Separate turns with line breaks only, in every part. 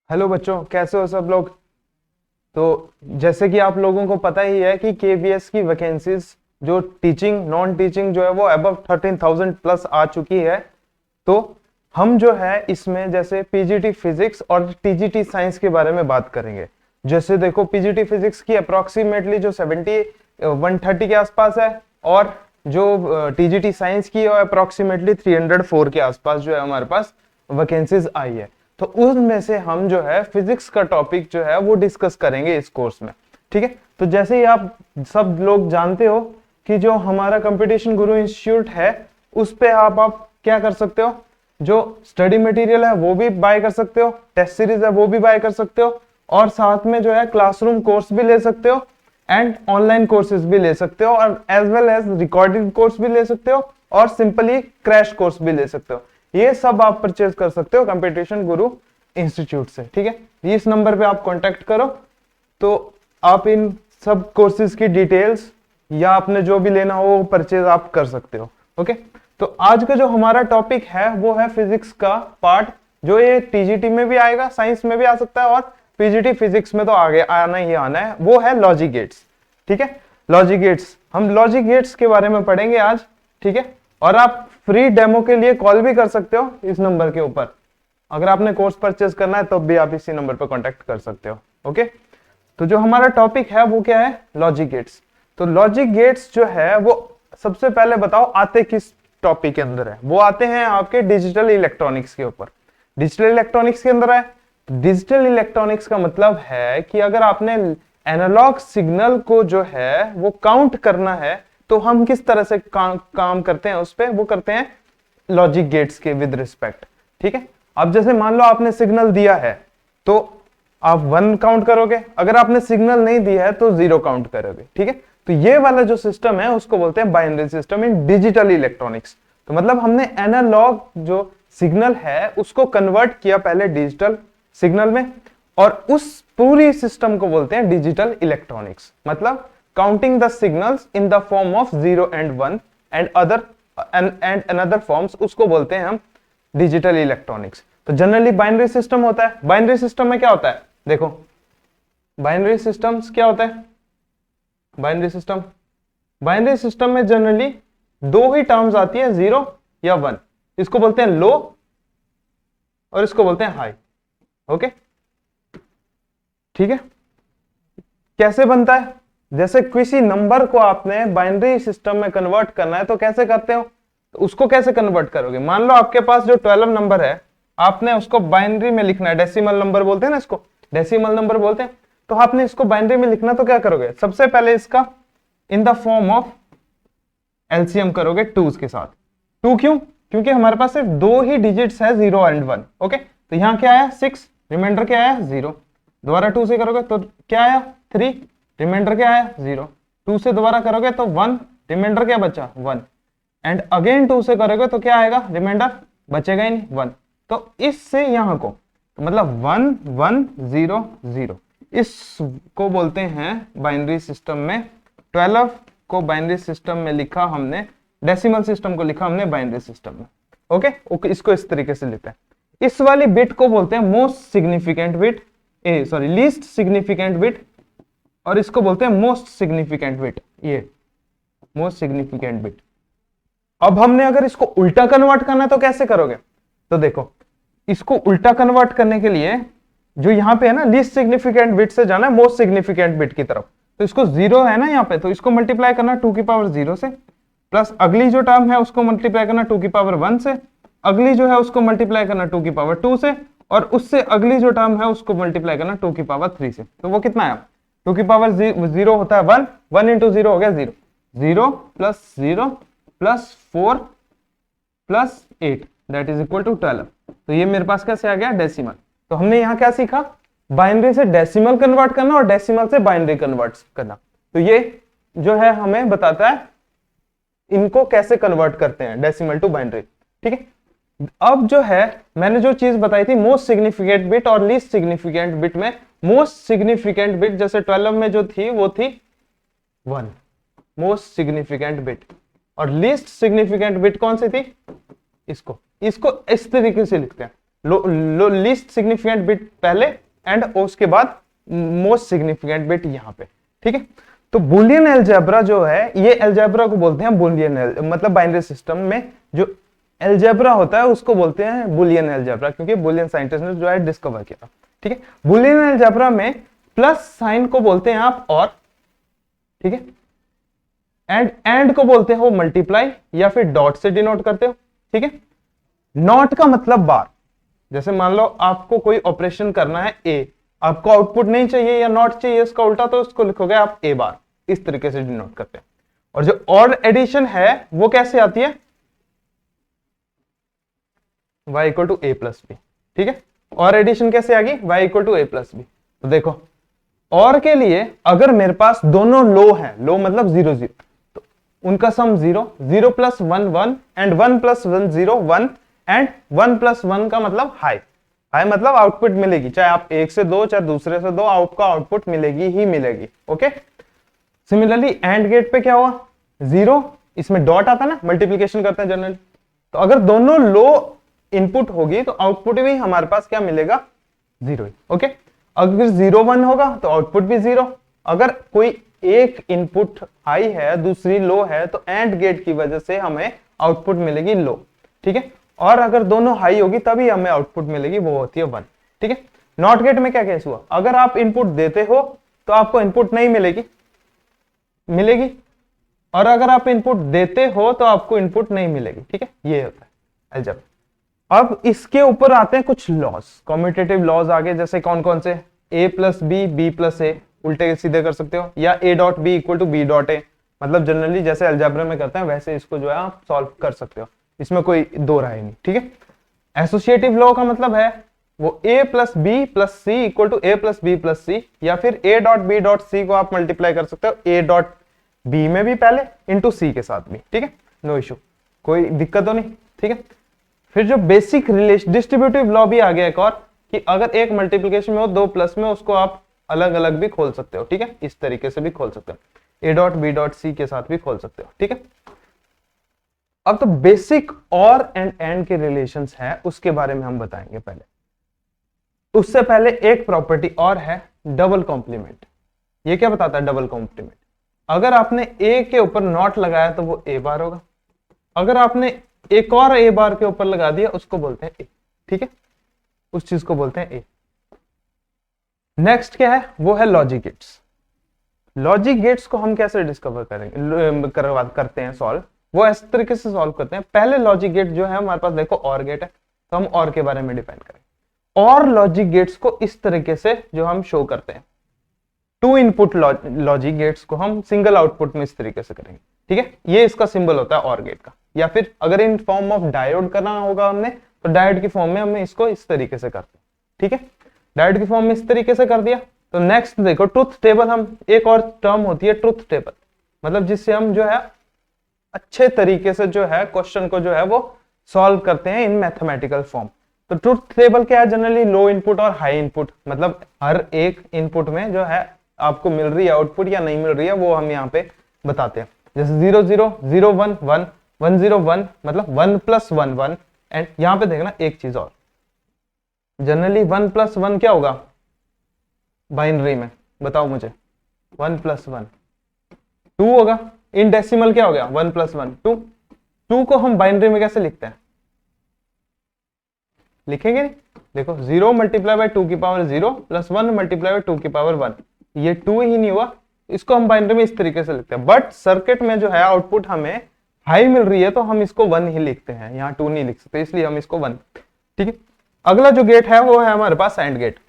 Hello बच्चों, कैसे हो सब लोग। तो जैसे कि आप लोगों को पता ही है कि केवीएस की वैकेंसीज जो टीचिंग नॉन टीचिंग जो है वो अबव 13,000 प्लस आ चुकी है। तो हम जो है इसमें जैसे पीजीटी फिजिक्स और टीजीटी साइंस के बारे में बात करेंगे। जैसे देखो, पीजीटी फिजिक्स की अप्रोक्सीमेटली जो 130 के आसपास है, और जो टीजीटी साइंस की है अप्रोक्सीमेटली 304 के आसपास जो है हमारे पास वैकेंसीज आई है। तो उसमें से हम जो है फिजिक्स का टॉपिक जो है वो डिस्कस करेंगे इस कोर्स में। ठीक है, तो जैसे ही आप सब लोग जानते हो कि जो हमारा कंपटीशन गुरु इंस्टीट्यूट है उस पे आप क्या कर सकते हो, जो स्टडी मटेरियल है वो भी बाय कर सकते हो, टेस्ट सीरीज है वो भी बाय कर सकते हो, और साथ में जो है क्लासरूम कोर्स भी ले सकते हो एंड ऑनलाइन कोर्सेज भी ले सकते हो, और as well as recorded course भी ले सकते हो, और सिंपली क्रैश कोर्स भी ले सकते हो। ये सब आप परचेज कर सकते हो कंपटीशन गुरु इंस्टीट्यूट से। ठीक है, इस नंबर पे आप कांटेक्ट करो तो आप इन सब कोर्सेज की डिटेल्स या आपने जो भी लेना हो वो परचेज आप कर सकते हो। ओके, तो आज का जो हमारा टॉपिक है वो है फिजिक्स का पार्ट, जो ये टीजीटी में भी आएगा, साइंस में भी आ सकता है, और पीजीटी फिजिक्स में तो आगे आना ही आना है, वो है लॉजिक गेट्स। ठीक है, लॉजिक गेट्स, हम लॉजिक गेट्स के बारे में पढ़ेंगे आज। ठीक है, और आप फ्री डेमो के लिए कॉल भी कर सकते हो इस नंबर के ऊपर। अगर आपने कोर्स परचेज करना है तो भी आप इसी नंबर पर कांटेक्ट कर सकते हो। ओके, तो जो हमारा टॉपिक है वो क्या है, लॉजिक गेट्स। तो लॉजिक गेट्स जो है वो सबसे पहले बताओ आते किस टॉपिक के अंदर है। वो आते हैं आपके डिजिटल इलेक्ट्रॉनिक्स के ऊपर। डिजिटल इलेक्ट्रॉनिक्स के अंदर है, डिजिटल इलेक्ट्रॉनिक्स का मतलब है कि अगर आपने एनालॉग सिग्नल को जो है वो काउंट करना है तो हम किस तरह से काम करते हैं उस पे, वो करते हैं लॉजिक गेट्स के विद रिस्पेक्ट। ठीक है, अब जैसे मान लो आपने सिग्नल दिया है तो आप 1 काउंट करोगे, अगर आपने सिग्नल नहीं दिया है तो 0 काउंट करोगे। ठीक है, तो ये वाला जो सिस्टम है उसको बोलते हैं binary system in digital electronics. तो मतलब हमने एनालॉग जो सिग्नल है उसको कन्वर्ट किया पहले डिजिटल सिग्नल में, और उस पूरी सिस्टम को बोलते हैं डिजिटल इलेक्ट्रॉनिक्स। मतलब counting the signals in the form of 0 and 1 and another forms, उसको बोलते हैं हम डिजिटल इलेक्ट्रॉनिक्स। तो जनरली बाइनरी सिस्टम होता है। बाइनरी सिस्टम में क्या होता है, देखो बाइनरी सिस्टम्स क्या होता है। बाइनरी सिस्टम में जनरली 2 ही टर्म्स आती है, 0 या 1। इसको बोलते हैं लो और इसको बोलते हैं हाई। ओके, ठीक है, कैसे बनता है, जैसे किसी नंबर को आपने बाइनरी सिस्टम में कन्वर्ट करना है तो कैसे करते हो, तो उसको कैसे कन्वर्ट करोगे। मान लो आपके पास जो 12 नंबर है आपने उसको बाइनरी में लिखना है, डेसिमल नंबर बोलते हैं ना, इसको डेसिमल नंबर बोलते हैं। तो आपने इसको बाइनरी में लिखना तो क्या करोगे, सबसे पहले इसका in the form of LCM करोगे 2 के साथ। 2 क्यों, क्योंकि हमारे पास सिर्फ 2 ही डिजिट्स है, 0 and 1। ओके, तो यहां क्या आया 6, रिमाइंडर क्या आया 0, दोबारा 2 से करोगे तो क्या आया 3, रिमाइंडर क्या आया 0, 2 से दोबारा करोगे तो 1, रिमाइंडर क्या बचा 1, एंड अगेन 2 से करोगे तो क्या आएगा, रिमाइंडर बचेगा ही नहीं 1। तो इससे यहां को तो मतलब 1 1 0 0, इसको बोलते हैं बाइनरी सिस्टम में। 12 को बाइनरी सिस्टम में लिखा हमने, डेसिमल सिस्टम को लिखा हमने बाइनरी सिस्टम में। ओके, इसको इस तरीके से लिखते हैं। इस वाली बिट को बोलते हैं most significant bit, least significant bit, और इसको बोलते हैं मोस्ट सिग्निफिकेंट बिट, ये मोस्ट सिग्निफिकेंट बिट। अब हमने अगर इसको उल्टा कन्वर्ट करना है तो कैसे करोगे, तो देखो इसको उल्टा कन्वर्ट करने के लिए जो यहां पे है ना, लीस्ट सिग्निफिकेंट बिट से जाना है मोस्ट सिग्निफिकेंट बिट की तरफ। तो इसको 0 है ना यहाँ पे, तो इसको मल्टीप्लाई करना 2 की पावर 0 से, प्लस अगली जो टर्म है उसको मल्टीप्लाई करना 2 की पावर 1 से, अगली जो है उसको मल्टीप्लाई करना 2 की पावर 2 से, और उससे अगली जो टर्म है उसको मल्टीप्लाई करना 2 की पावर 3 से। तो वो कितना है, 2 की पावर 0 होता है 1, 1 इंटू 0 हो गया 0, 0 plus 0 plus 4 plus 8 that is equal to 12। तो ये मेरे पास कैसे आ गया, डेसिमल। तो हमने यहाँ क्या सीखा, बाइनरी से डेसिमल कन्वर्ट करना और डेसिमल से बाइनरी कन्वर्ट करना। तो ये जो है हमें बताता है इनको कैसे कन्वर्ट करते हैं डेसिमल टू बाइनरी। ठीक है, अब जो है मैंने जो चीज बताई थी मोस्ट सिग्निफिकेंट बिट और लीस्ट सिग्निफिकेंट बिट में, मोस्ट सिग्निफिकेंट बिट जैसे 12 में जो थी वो थी 1 मोस्ट सिग्निफिकेंट बिट, और लीस्ट सिग्निफिकेंट बिट कौन सी थी, इसको इस तरीके से लिखते हैं लीस्ट सिग्निफिकेंट बिट पहले एंड उसके बाद मोस्ट सिग्निफिकेंट बिट यहाँ पे, ठीक है। तो बुलियन अलजेब्रा जो है, ये अलजेब्रा को बोलते हैं बुलियन, मतलब बाइनरी सिस्टम में जो अलजेब्रा होता है उसको बोलते हैं बुलियन अलजेब्रा, क्योंकि बुलियन साइंटिस्ट ने जो है डिस्कवर किया, ठीक है। बुलियन अलजेब्रा में प्लस साइन को बोलते हैं आप और, ठीक है, एंड को बोलते हो मल्टीप्लाई या फिर डॉट से डिनोट करते हो, ठीक है। नॉट का मतलब बार, जैसे मान लो आपको कोई ऑपरेशन करना है ए, आपको आउटपुट नहीं चाहिए या नॉट चाहिए इसका उल्टा, तो उसको लिखोगे आप ए बार, इस तरीके से डिनोट करते हैं। और जो ऑड एडिशन है वो कैसे आती है, y equal to A plus b, ठीक है। और एडिशन कैसे आ गई, y equal to A plus b. तो देखो और के लिए अगर मेरे पास दोनों लो है, लो मतलब 0 0, तो उनका सम 0 0 plus 1 1 and 1 plus 1 0 1 and 1 plus 1 का मतलब हाई, हाई मतलब आउटपुट मिलेगी, चाहे आप एक से दो चाहे दूसरे से दो, आपका आउटपुट मिलेगी ही मिलेगी, ओके। सिमिलरली एंड गेट पे क्या हुआ, 0, इसमें डॉट आता ना, मल्टीप्लीकेशन करते हैं जनरली, तो अगर दोनों लो इनपुट होगी तो आउटपुट भी हमारे पास क्या मिलेगा, 0, ओके। अगर 0 1 होगा तो आउटपुट भी 0। अगर कोई एक इनपुट हाई है दूसरी लो है तो एंड गेट की वजह से हमें आउटपुट मिलेगी लो, ठीक है। और अगर दोनों हाई होगी तभी हमें आउटपुट मिलेगी, वो होती है 1, ठीक है। नॉट गेट में क्या केस हुआ, अगर आप इनपुट देते हो तो आपको इनपुट नहीं मिलेगी, मिलेगी, और अगर आप इनपुट देते हो तो आपको इनपुट नहीं मिलेगी, ठीक है। ये होता है अलजेब्रा। अब इसके ऊपर आते हैं कुछ लॉज, कॉम्यूटेटिव लॉज आगे, जैसे कौन कौन से, a plus B B plus A, उल्टे सीधे कर सकते हो, या a dot B equal to B dot A, मतलब जनरली जैसे अलजेब्रा में करते हैं वैसे इसको जो है आप सॉल्व कर सकते हो, इसमें कोई दो राय नहीं, ठीक है। एसोसिएटिव लॉ का मतलब है वो a plus B plus C equal to A plus B plus C, या फिर a dot B dot C को आप मल्टीप्लाई कर सकते हो a डॉट बी में भी पहले इंटू सी के साथ भी, ठीक है, नो इशू, कोई दिक्कत तो नहीं, ठीक है। फिर जो बेसिक रिलेशन डिस्ट्रीब्यूटिव लॉ भी आ गया एक और, कि अगर एक मल्टीप्लिकेशन में हो दो प्लस में, उसको आप अलग अलग भी खोल सकते हो, ठीक है, इस तरीके से भी खोल सकते हो, A dot B dot C के साथ भी खोल सकते हो, ठीक है। अब तो बेसिक और एंड के रिलेशंस है उसके बारे में हम बताएंगे पहले। उससे पहले एक प्रॉपर्टी और है, डबल कॉम्प्लीमेंट। ये क्या बताता है डबल कॉम्प्लीमेंट, अगर आपने ए के ऊपर नॉट लगाया तो वो ए बार होगा, अगर आपने एक और ए बार के ऊपर लगा दिया उसको बोलते हैं ए, ठीक है, उस चीज को बोलते हैं ए। नेक्स्ट क्या है, वो है लॉजिक गेट्स। लॉजिक गेट्स को हम कैसे डिस्कवर करेंगे, करते हैं सॉल्व, वो इस तरीके से सॉल्व करते हैं। पहले लॉजिक गेट जो है हमारे पास देखो और गेट है, तो हम और के बारे में डिफाइन करेंगे। और लॉजिक गेट्स को इस तरीके से जो हम शो करते हैं, 2 इनपुट लॉजिक गेट्स को हम सिंगल आउटपुट में इस तरीके से करेंगे, ठीक है, ये इसका सिंबल होता है और गेट का। या फिर अगर इन फॉर्म ऑफ डायोड करना होगा हमने, तो डायोड की फॉर्म में हमने इसको इस तरीके से करते हैं, ठीक है, डायोड की फॉर्म में इस तरीके से कर दिया। तो नेक्स्ट देखो ट्रुथ टेबल, हम एक और टर्म होती है ट्रुथ टेबल, मतलब जिससे हम जो है अच्छे तरीके से जो है क्वेश्चन को जो है वो सॉल्व करते हैं इन मैथमेटिकल फॉर्म। तो ट्रुथ टेबल क्या है, जनरली लो इनपुट और हाई इनपुट, मतलब हर एक इनपुट में जो है आपको मिल रही है आउटपुट या नहीं मिल रही है वो हम यहाँ पे बताते हैं। जैसे 0 0 0 1 1 1 0 1, मतलब 1 प्लस 1 1, एंड यहाँ पे देखना एक चीज और, जनरली 1 प्लस 1 क्या होगा बाइनरी में, बताओ मुझे, 1 प्लस 1 2 होगा, इन डेसिमल क्या हो गया 1 प्लस 1 2, 2 को हम बाइनरी में कैसे लिखते हैं, लिखेंगे नहीं, देखो 0 मल्टीप्लाई बाय 2 की पावर 0 प्लस 1 मल्टीप्लाई बाय 2 की पावर 1, ये 2 ही नहीं हुआ, इसको हम बाइनरी में इस तरीके से लिखते हैं। बट सर्किट में जो है आउटपुट हमें हाई मिल रही है तो हम इसको 1 ही लिखते हैं, यहाँ 2 नहीं लिख सकते, इसलिए हम इसको 1, ठीक है। अगला जो गेट है वो है हमारे पास एंड गेट,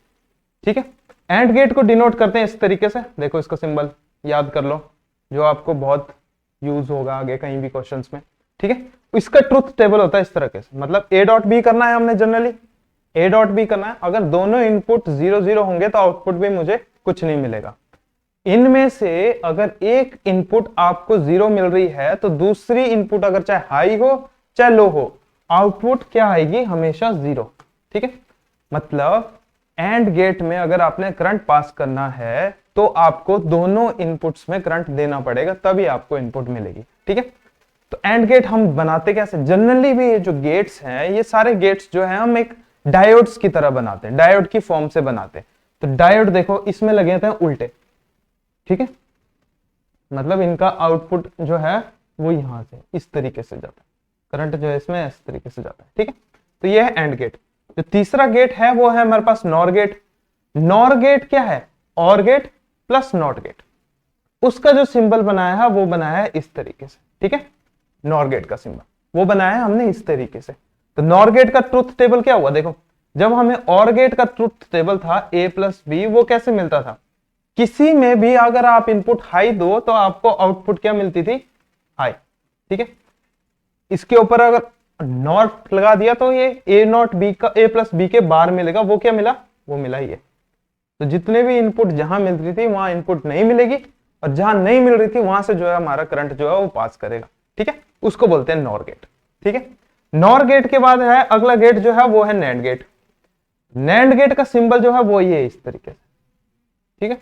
ठीक है। एंड गेट को डिनोट करते हैं इस तरीके से, देखो इसका सिंबल याद कर लो, जो आपको बहुत यूज होगा आगे कहीं भी क्वेश्चंस में, ठीक है। इसका ट्रुथ टेबल होता है इस तरह से, मतलब ए डॉट बी करना है हमने, जनरली ए डॉट बी करना है, अगर दोनों इनपुट 0 0 होंगे तो आउटपुट भी मुझे कुछ नहीं मिलेगा। इनमें से अगर एक इनपुट आपको 0 मिल रही है तो दूसरी इनपुट अगर चाहे हाई हो चाहे लो हो, आउटपुट क्या आएगी, हमेशा 0, ठीक है। मतलब एंड गेट में अगर आपने करंट पास करना है तो आपको दोनों इनपुट्स में करंट देना पड़ेगा, तभी आपको इनपुट मिलेगी, ठीक है। तो एंड गेट हम बनाते कैसे, जनरली भी ये जो गेट्स हैं ये सारे गेट्स जो है हम एक डायोड्स की तरह बनाते हैं, डायोड की फॉर्म से बनाते हैं। तो डायोड देखो इसमें लगे होते हैं उल्टे, ठीक है, मतलब इनका आउटपुट जो है वो यहां से इस तरीके से जाता है, करंट जो है इसमें इस तरीके से जाता है, ठीक है। तो ये है एंड गेट। जो तीसरा गेट है वो है हमारे पास नॉर गेट। नॉर गेट क्या है? और गेट प्लस नॉट गेट। उसका जो सिंबल बनाया है वो बनाया है इस तरीके से, ठीक है। नॉर गेट का सिंबल वो बनाया है हमने इस तरीके से। तो नॉर गेट का ट्रुथ टेबल क्या हुआ? देखो, जब हमें और गेट का ट्रुथ टेबल था a प्लस बी, वो कैसे मिलता था? किसी में भी अगर आप इनपुट हाई दो तो आपको आउटपुट क्या मिलती थी? हाई, ठीक है। इसके ऊपर अगर नॉट लगा दिया तो ये a नॉट बी का a प्लस बी के बार मिलेगा, वो क्या मिला? वो मिला ये। तो जितने भी इनपुट जहां मिल रही थी वहां इनपुट नहीं मिलेगी, और जहां नहीं मिल रही थी वहां से जो है हमारा करंट जो है वो पास करेगा, ठीक है। उसको बोलते हैं नॉर गेट, ठीक है। नॉर गेट के बाद है अगला गेट जो है वो है नैंड गेट। नैंड गेट का सिंबल जो है वो ये इस तरीके से, ठीक है,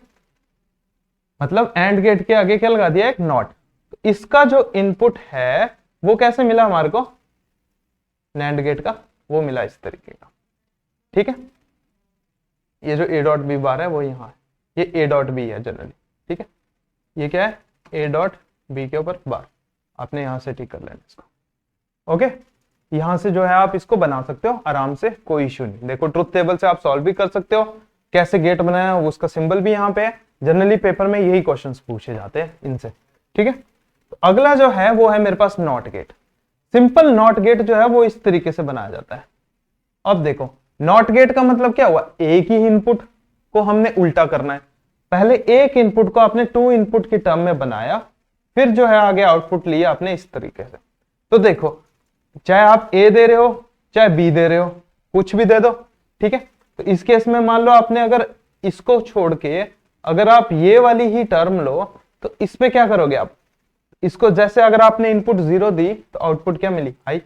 मतलब एंड गेट के आगे क्या लगा दिया? एक नॉट। तो इसका जो इनपुट है वो कैसे मिला हमारे को? नैंड गेट का वो मिला इस तरीके का, ठीक है। ये जो ए डॉट बी बार है वो यहां है, ये ए डॉट बी है जनरली, ठीक है। ये क्या है? ए डॉट बी के ऊपर बार। आपने यहां से ठीक कर लेना इसको, ओके। यहां से जो है आप इसको बना सकते हो आराम से, कोई इश्यू नहीं। देखो ट्रुथ टेबल से आप सॉल्व भी कर सकते हो, कैसे गेट बनाया उसका सिंबल भी यहाँ पे है। जनरली पेपर में यही क्वेश्चंस पूछे जाते हैं इनसे, ठीक है। तो अगला जो है वो है मेरे पास not gate. Simple not gate जो है वो इस तरीके से बनाया जाता है। अब देखो नॉट गेट का मतलब क्या हुआ? एक ही इनपुट को हमने उल्टा करना है। पहले एक इनपुट को आपने टू इनपुट की टर्म में बनाया, फिर जो है आगे आउटपुट लिया आपने इस तरीके से। तो देखो, चाहे आप ए दे रहे हो चाहे बी दे रहे हो, कुछ भी दे दो, ठीक है। तो इस केस में मान लो आपने अगर इसको छोड़ के अगर आप ये वाली ही टर्म लो तो इस पे क्या करोगे आप? इसको जैसे अगर आपने इनपुट 0 दी तो आउटपुट क्या मिली? हाई।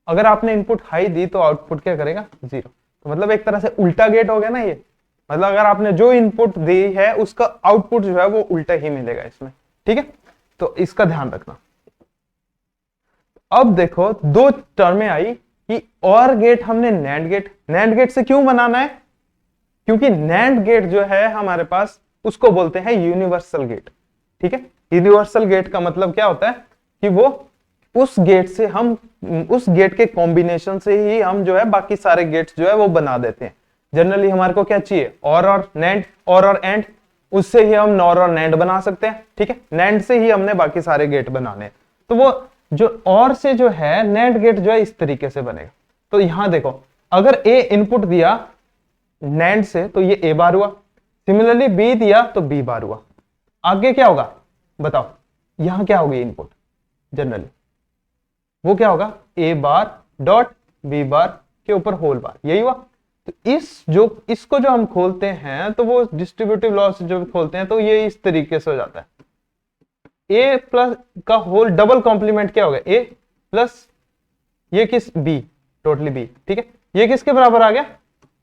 अगर आपने इनपुट हाई दी तो आउटपुट क्या करेगा? 0। तो मतलब एक तरह से उल्टा गेट हो गया ना ये। मतलब अगर आपने जो इनपुट दी है उसका आउटपुट जो है वो उल्टा ही मिलेगा इसमें, ठीक है। तो इसका ध्यान रखना। अब देखो दो टर्में आई कि और गेट हमने नैंड गेट। नैंड गेट से क्यों बनाना है? क्योंकि नैंड गेट जो है हमारे पास उसको बोलते हैं यूनिवर्सल गेट, ठीक है। यूनिवर्सल गेट का मतलब क्या होता है कि वो उस गेट से हम उस गेट के कॉम्बिनेशन से ही हम जो है बाकी सारे गेट्स जो है वो बना देते हैं। जनरली हमारे को क्या चाहिए? और नैंड, और एंड, उससे ही हम नॉर और नैंड बना सकते हैं, ठीक है। नैंड से ही हमने बाकी सारे गेट बनाने हैं। तो वो जो और से जो है नैंड गेट जो है इस तरीके से बनेगा। तो यहां देखो, अगर ए इनपुट दिया नैंड से तो ये ए बार हुआ, सिमिलरली बी दिया तो बी बार हुआ। आगे क्या होगा बताओ? यहां क्या होगी इनपुट? जनरली वो क्या होगा? ए बार डॉट बी बार के ऊपर होल बार, यही हुआ। तो इसको जो हम खोलते हैं तो वो डिस्ट्रीब्यूटिव लॉ से जो खोलते हैं तो ये इस तरीके से हो जाता है। ए प्लस का होल डबल कॉम्प्लीमेंट क्या होगा? ए प्लस ये किस? बी, टोटली बी, ठीक है। ये किसके बराबर आ गया?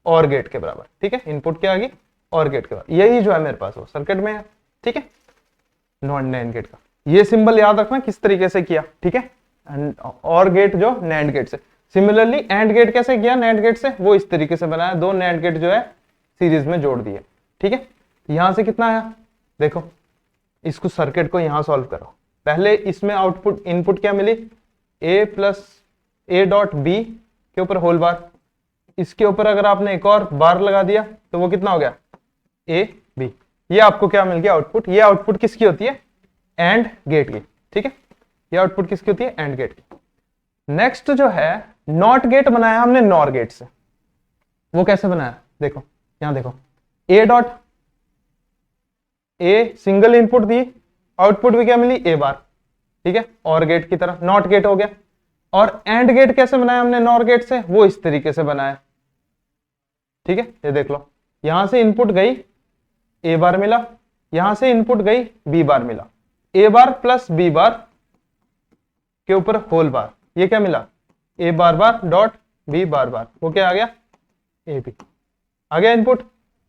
और गेट के बराबर, ठीक है। इनपुट क्या आ गई? और गेट के बराबर। यही जो है मेरे पास वो सर्किट में है, ठीक है। नॉन नैंड गेट का ये सिंबल याद रखना किस तरीके से किया, ठीक है। और गेट जो नैंड गेट से, सिमिलरली एंड गेट कैसे किया नैंड गेट से? वो इस तरीके से बनाया, दो नैंड गेट जो है सीरीज में जोड़ दिए, ठीक है। यहां से कितना आया? देखो इसको सर्किट को यहां सॉल्व करो। पहले इसमें आउटपुट इनपुट क्या मिली? ए प्लस ए डॉट बी के ऊपर होल बार। इसके ऊपर अगर आपने एक और बार लगा दिया तो वो कितना हो गया? A B. ये आपको क्या मिल गया? आउटपुट। ये आउटपुट किसकी होती है? एंड गेट की, ठीक है। ये आउटपुट किसकी होती है? एंड गेट की। नेक्स्ट जो है नॉट गेट बनाया हमने नॉर गेट से। वो कैसे बनाया? देखो यहां देखो, ए dot a single input the, output भी क्या मिली? ए बार, ठीक है। और गेट की तरह नॉट गेट हो गया। और एंड गेट कैसे बनाया हमने नॉर गेट से? वो इस तरीके से बनाया, ठीक है। ये देख लो, यहां से इनपुट गई ए बार मिला, यहां से इनपुट गई बी बार मिला, ए बार प्लस बी बार के ऊपर होल बार। ये क्या मिला? ए बार बार डॉट बी बार बार। वो क्या आ गया? ए बी आ गया इनपुट।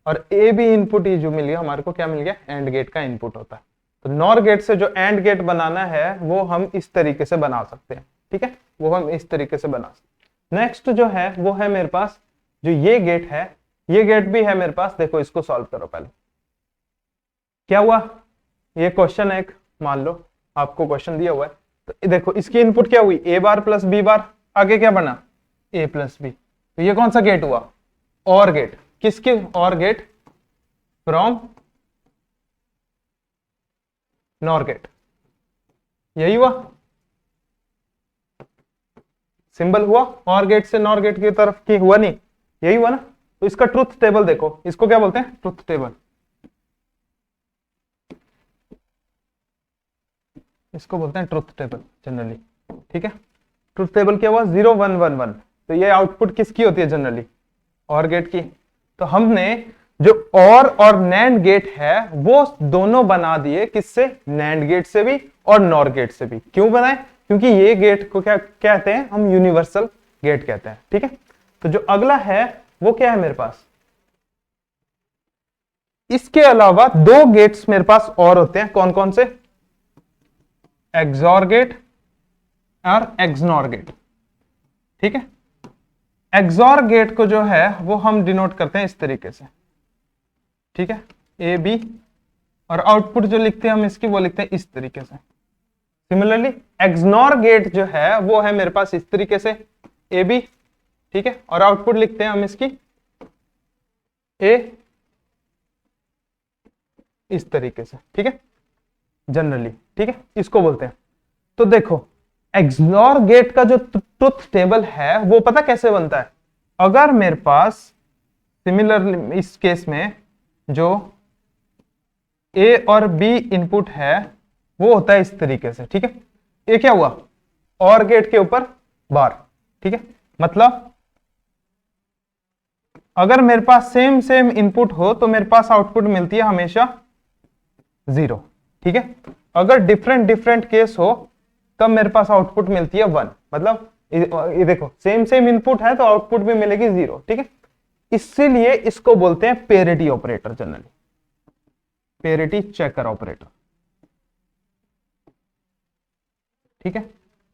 और ए बी इनपुट ही जो मिल गया हमारे को, क्या मिल गया? एंड गेट का इनपुट होता है। तो नॉर गेट से जो एंड गेट बनाना है वो हम इस तरीके से बना सकते हैं, ठीक है। वो हम इस तरीके से बना सकते हैं। नेक्स्ट जो है वो है मेरे पास जो ये गेट है, ये गेट भी है मेरे पास। देखो इसको सॉल्व करो पहले। क्या हुआ, ये क्वेश्चन है एक, मान लो आपको क्वेश्चन दिया हुआ है, तो देखो इसकी इनपुट क्या हुई, ए बार प्लस बी बार, आगे क्या बना, ए प्लस बी। तो ये कौन सा गेट हुआ, और गेट। किसके, और गेट फ्रॉम नॉर गेट। यही हुआ, सिंबल हुआ, और गेट से नॉर गेट की तरफ की, हुआ नहीं, यही हुआ ना। तो इसका ट्रुथ टेबल देखो, इसको क्या बोलते हैं, ट्रुथ टेबल। इसको बोलते हैं ट्रुथ टेबल जनरली, ठीक है। ट्रुथ टेबल क्या हुआ, 0 1 1 1। तो ये आउटपुट किसकी होती है जनरली, और गेट की। तो हमने जो और नैंड गेट है वो दोनों बना दिए, किससे, नैंड गेट से भी और नॉर गेट से भी। क्यों बनाए, क्योंकि ये गेट को क्या कहते हैं हम, यूनिवर्सल गेट कहते हैं, ठीक है। तो जो अगला है वो क्या है मेरे पास, इसके अलावा दो गेट्स मेरे पास और होते हैं, कौन कौन से, एक्सॉर गेट और एक्सनॉर गेट, ठीक है। एक्सॉर गेट को जो है वो हम डिनोट करते हैं इस तरीके से, ठीक है, ए बी, और आउटपुट जो लिखते हैं हम इसकी, वो लिखते हैं इस तरीके से। सिमिलरली एक्सनॉर गेट जो है वो है मेरे पास इस तरीके से, ए बी, ठीक है, और आउटपुट लिखते हैं हम इसकी ए, इस तरीके से, ठीक है, जनरली, ठीक है, इसको बोलते हैं। तो देखो एक्सनॉर गेट का जो ट्रुथ टेबल है वो पता कैसे बनता है, अगर मेरे पास सिमिलरली इस केस में जो ए और बी इनपुट है वो होता है इस तरीके से, ठीक है। ये क्या हुआ, और गेट के ऊपर बार, ठीक है। मतलब अगर मेरे पास सेम सेम इनपुट हो तो मेरे पास आउटपुट मिलती है हमेशा 0, ठीक है। अगर डिफरेंट डिफरेंट केस हो तब मेरे पास आउटपुट मिलती है 1। मतलब ये देखो सेम सेम इनपुट है तो आउटपुट भी मिलेगी 0, ठीक है। इसीलिए इसको बोलते हैं parity operator generally, parity checker operator, ठीक है।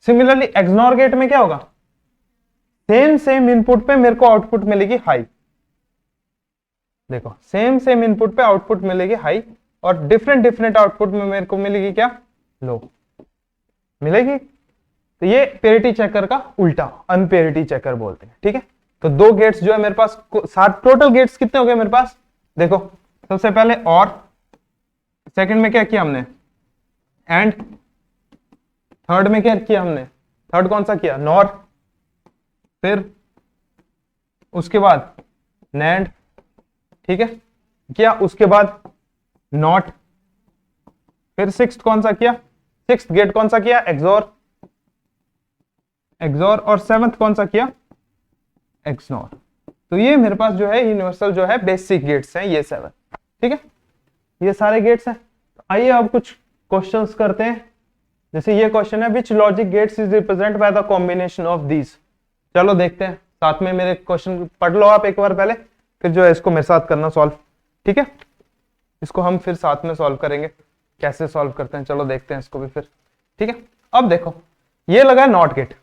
सिमिलरली एक्सनॉर गेट में क्या होगा, सेम सेम इनपुट पे मेरे को आउटपुट मिलेगी हाई। देखो सेम सेम इनपुट पे आउटपुट मिलेगी हाई, और डिफरेंट डिफरेंट आउटपुट में मेरे को मिलेगी क्या, लो मिलेगी। तो ये पेरिटी चेकर का उल्टा, अनपेरिटी चेकर बोलते हैं, ठीक है। तो दो गेट्स जो है मेरे पास, 7 टोटल गेट्स कितने हो गए मेरे पास, देखो सबसे पहले और, सेकंड में क्या किया हमने, एंड, थर्ड में क्या किया हमने, थर्ड कौन सा किया, नॉर, फिर उसके बाद नैंड, ठीक है, किया, उसके बाद नॉट, फिर सिक्स्थ कौन सा किया, सिक्स्थ गेट कौन सा किया, एक्सॉर, एक्सॉर, और सेवंथ कौन सा किया, एक्सनॉर। तो ये मेरे पास जो है यूनिवर्सल जो है बेसिक गेट्स हैं ये 7, ठीक है, ये सारे गेट्स हैं। तो आइए अब कुछ क्वेश्चंस करते हैं। जैसे ये क्वेश्चन है, which logic gates is represent by the combination of these. चलो देखते हैं, साथ में मेरे क्वेश्चन पढ़ लो आप एक बार पहले, फिर जो है इसको मेरे साथ करना सॉल्व, ठीक है। इसको हम फिर साथ में सॉल्व करेंगे, कैसे सॉल्व करते हैं चलो देखते हैं इसको भी फिर, ठीक है। अब देखो ये लगा नॉट गेट,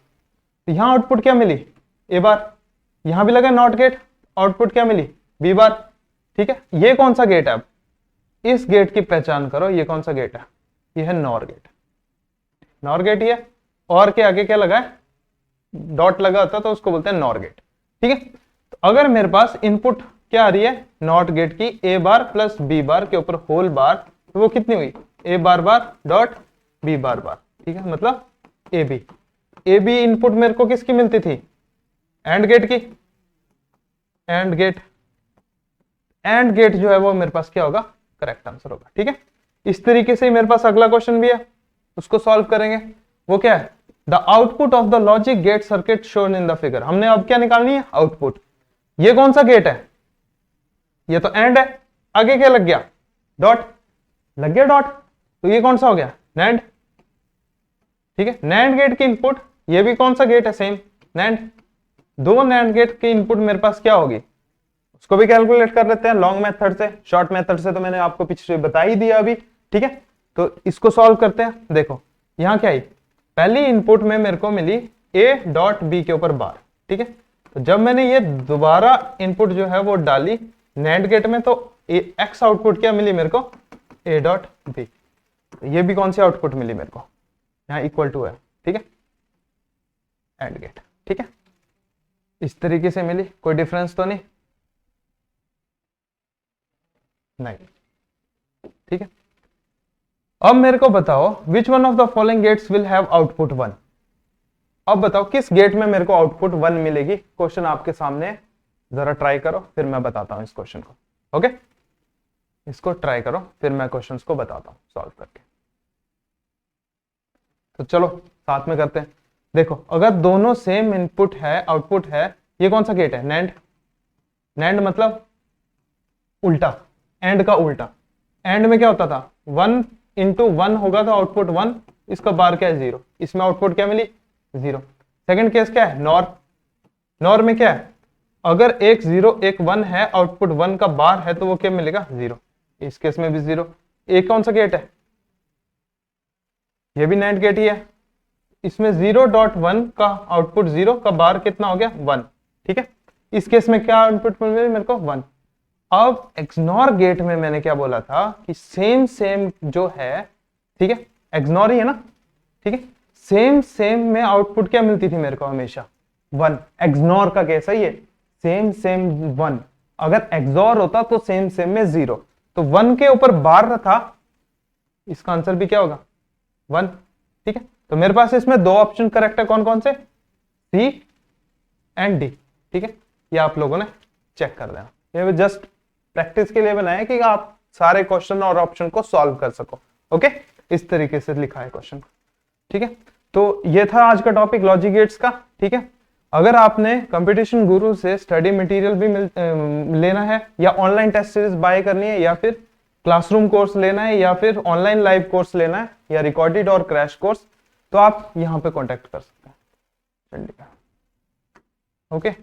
यहां आउटपुट क्या मिली, ए बार, यहां भी लगा नॉट गेट, आउटपुट क्या मिली, बी बार, ठीक है। ये कौन सा गेट है, अब इस गेट की पहचान करो, ये कौन सा गेट है, ये है नॉर गेट, नॉर गेट ही है, और के आगे क्या लगा है, डॉट लगा होता तो उसको बोलते हैं नॉर गेट, ठीक है। तो अगर मेरे पास इनपुट क्या आ रही है, नॉट गेट की ए बार प्लस बी बार के ऊपर होल बार, तो वो कितनी हुई, ए बार बार डॉट बी बार बार, ठीक है, मतलब A B. A B input मेरे को किसकी मिलती थी, एंड गेट की, एंड गेट, एंड गेट जो है वो मेरे पास क्या होगा, करेक्ट आंसर होगा, ठीक है। इस तरीके से मेरे पास अगला क्वेश्चन भी है, उसको सॉल्व करेंगे। वो क्या है, the output of the logic gate circuit shown in the figure. हमने अब क्या निकालनी है, आउटपुट। ये कौन सा गेट है, ये तो एंड है, आगे क्या लग गया, डॉट लग गया, डॉट, तो ये कौन सा हो गया, नैंड, ठीक है। नैंड गेट की इनपुट, ये भी कौन सा गेट है, सेम नैंड। दो नैंड गेट की इनपुट मेरे पास क्या होगी, उसको भी कैलकुलेट कर लेते हैं लॉन्ग मेथड से, शॉर्ट मेथड से तो मैंने आपको पीछे बता ही दिया अभी, ठीक है। तो इसको सॉल्व करते हैं। देखो यहां क्या आई, पहली इनपुट में मेरे को मिली ए डॉट बी के ऊपर बार, ठीक है। तो जब मैंने ये दोबारा इनपुट जो है वो डाली नैंड गेट में, तो एक्स आउटपुट क्या मिली मेरे को, ए डॉट बी। ये भी कौन सी आउटपुट मिली मेरे को, यहाँ इक्वल टू है, ठीक है, एंड गेट, ठीक है, इस तरीके से मिली। कोई डिफरेंस तो नहीं, ठीक है। अब मेरे को बताओ which one of the following gates will have output 1। अब बताओ किस गेट में मेरे को आउटपुट 1 मिलेगी। क्वेश्चन आपके सामने है, जरा ट्राई करो फिर मैं बताता हूं इस क्वेश्चन को। ओके, इसको ट्राई करो फिर मैं क्वेश्चंस को बताता हूं सॉल्व करके। तो चलो साथ में करते हैं। देखो अगर दोनों सेम इनपुट है आउटपुट है, ये कौन सा गेट है, नैंड। नैंड मतलब उल्टा, एंड का उल्टा। एंड में क्या होता था, 1 इंटू 1 होगा तो आउटपुट 1, इसका बार क्या है 0, इसमें आउटपुट क्या मिली 0। सेकंड केस क्या है, नॉर। नॉर में क्या है, अगर एक 0 एक 1 है, आउटपुट 1 का बार है तो वो क्या मिलेगा 0, इस केस में भी 0। एक कौन सा गेट है, ये भी नैंड गेट ही है, इसमें 0.1 का आउटपुट 0 का बार कितना हो गया 1, ठीक है। इस केस में क्या आउटपुट मिले मेरे को 1। अब एक्सनॉर गेट में मैंने क्या बोला था कि सेम सेम जो है, ठीक है, एक्सनॉर ही है ना, ठीक है, सेम सेम में आउटपुट क्या मिलती थी मेरे को हमेशा 1। एक्सनॉर का केस है ये, सेम सेम 1। अगर एक्सॉर होता तो सेम सेम में 0, तो 1 के ऊपर बार था, इसका आंसर भी क्या होगा 1, ठीक है। तो मेरे पास इसमें दो ऑप्शन करेक्ट है, कौन कौन से, सी एंड डी, ठीक है। ये आप लोगों ने चेक कर देना, ये जस्ट प्रैक्टिस के लिए बनाया कि आप सारे क्वेश्चन और ऑप्शन को सॉल्व कर सको। ओके, इस तरीके से लिखा है क्वेश्चन, ठीक है। तो ये था आज का टॉपिक लॉजिक गेट्स का, ठीक है। अगर आपने कंपटीशन गुरु से स्टडी मटेरियल भी लेना है, या ऑनलाइन टेस्ट सीरीज बाय करनी है, या फिर क्लासरूम कोर्स लेना है, या फिर ऑनलाइन लाइव कोर्स लेना है, या रिकॉर्डेड और क्रैश कोर्स, तो आप यहां पे कांटेक्ट कर सकते हैं। चलिए, ओके।